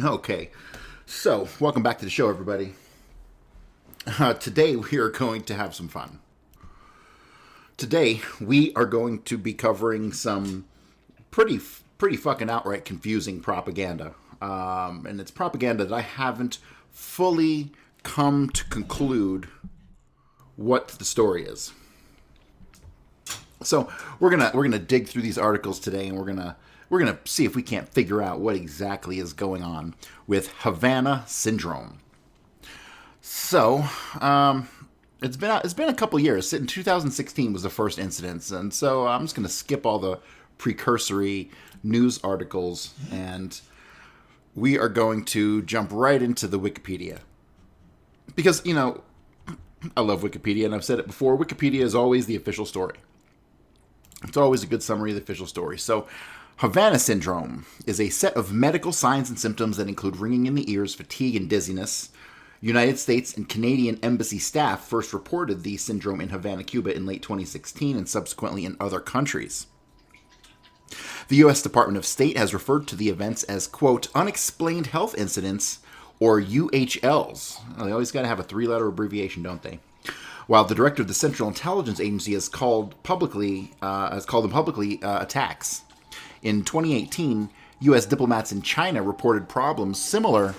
Okay, so welcome back to the show, everybody. Today we are going to have some fun. Today we are going to be covering some pretty fucking outright confusing propaganda, and it's propaganda that I haven't fully come to conclude what the story is. So we're gonna dig through these articles today, and we're gonna see if we can't figure out what exactly is going on with Havana syndrome. So, it's been a couple years. In 2016 was the first incident, and so I'm just gonna skip all the precursory news articles, and we are going to jump right into the Wikipedia because I love Wikipedia, and I've said it before. Wikipedia is always the official story. It's always a good summary of the official story. So, Havana syndrome is a set of medical signs and symptoms that include ringing in the ears, fatigue, and dizziness. United States and Canadian embassy staff first reported the syndrome in Havana, Cuba in late 2016 and subsequently in other countries. The U.S. Department of State has referred to the events as, quote, unexplained health incidents, or UHLs. They always got to have a three-letter abbreviation, don't they? While the director of the Central Intelligence Agency has called them publicly attacks. In 2018, U.S. diplomats in China reported problems similar.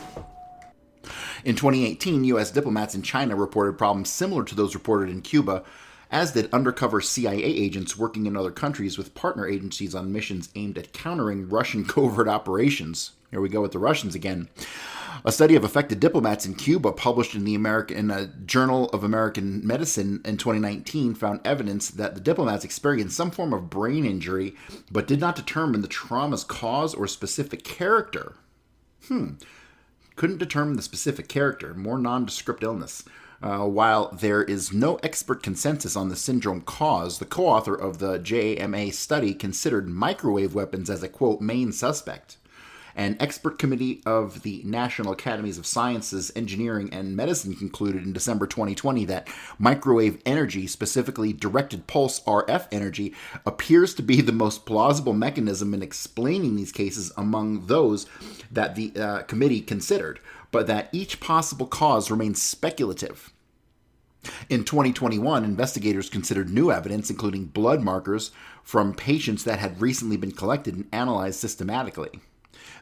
In 2018, U.S. diplomats in China reported problems similar to those reported in Cuba, as did undercover CIA agents working in other countries with partner agencies on missions aimed at countering Russian covert operations. Here we go with the Russians again. A study of affected diplomats in Cuba published in a Journal of American Medicine in 2019 found evidence that the diplomats experienced some form of brain injury, but did not determine the trauma's cause or specific character. Couldn't determine the specific character, more nondescript illness. While there is no expert consensus on the syndrome cause, the co-author of the JAMA study considered microwave weapons as a, quote, main suspect. An expert committee of the National Academies of Sciences, Engineering, and Medicine concluded in December 2020 that microwave energy, specifically directed pulse RF energy, appears to be the most plausible mechanism in explaining these cases among those that the committee considered, but that each possible cause remains speculative. In 2021, investigators considered new evidence, including blood markers from patients that had recently been collected and analyzed systematically.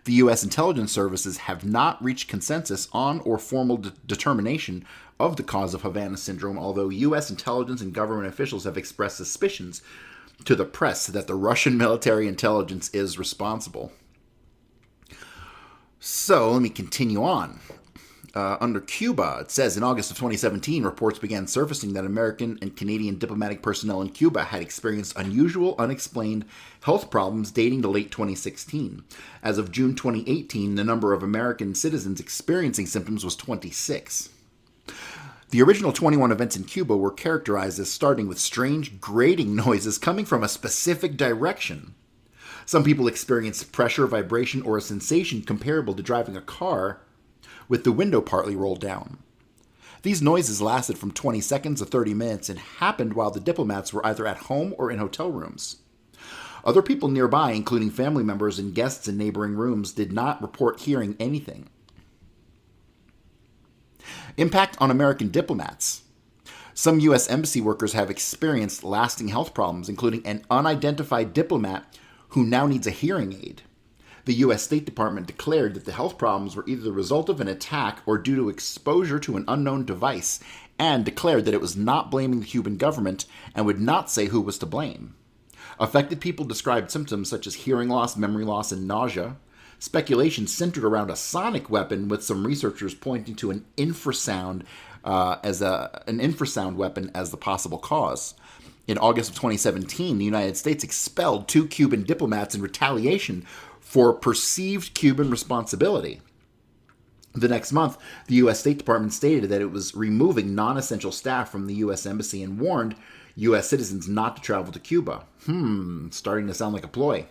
The U.S. intelligence services have not reached consensus on or formal determination of the cause of Havana syndrome, although U.S. intelligence and government officials have expressed suspicions to the press that the Russian military intelligence is responsible. So, let me continue on. Under Cuba, it says in August of 2017, reports began surfacing that American and Canadian diplomatic personnel in Cuba had experienced unusual, unexplained health problems dating to late 2016. As of June 2018, the number of American citizens experiencing symptoms was 26. The original 21 events in Cuba were characterized as starting with strange grating noises coming from a specific direction. Some people experienced pressure, vibration, or a sensation comparable to driving a car with the window partly rolled down. These noises lasted from 20 seconds to 30 minutes and happened while the diplomats were either at home or in hotel rooms. Other people nearby, including family members and guests in neighboring rooms, did not report hearing anything. Impact on American diplomats. Some U.S. embassy workers have experienced lasting health problems, including an unidentified diplomat who now needs a hearing aid. The U.S. State Department declared that the health problems were either the result of an attack or due to exposure to an unknown device, and declared that it was not blaming the Cuban government and would not say who was to blame. Affected people described symptoms such as hearing loss, memory loss, and nausea. Speculation centered around a sonic weapon, with some researchers pointing to an infrasound weapon as the possible cause. In August of 2017, the United States expelled 2 Cuban diplomats in retaliation for perceived Cuban responsibility. The next month, the U.S. State Department stated that it was removing non-essential staff from the U.S. Embassy and warned U.S. citizens not to travel to Cuba. Starting to sound like a ploy.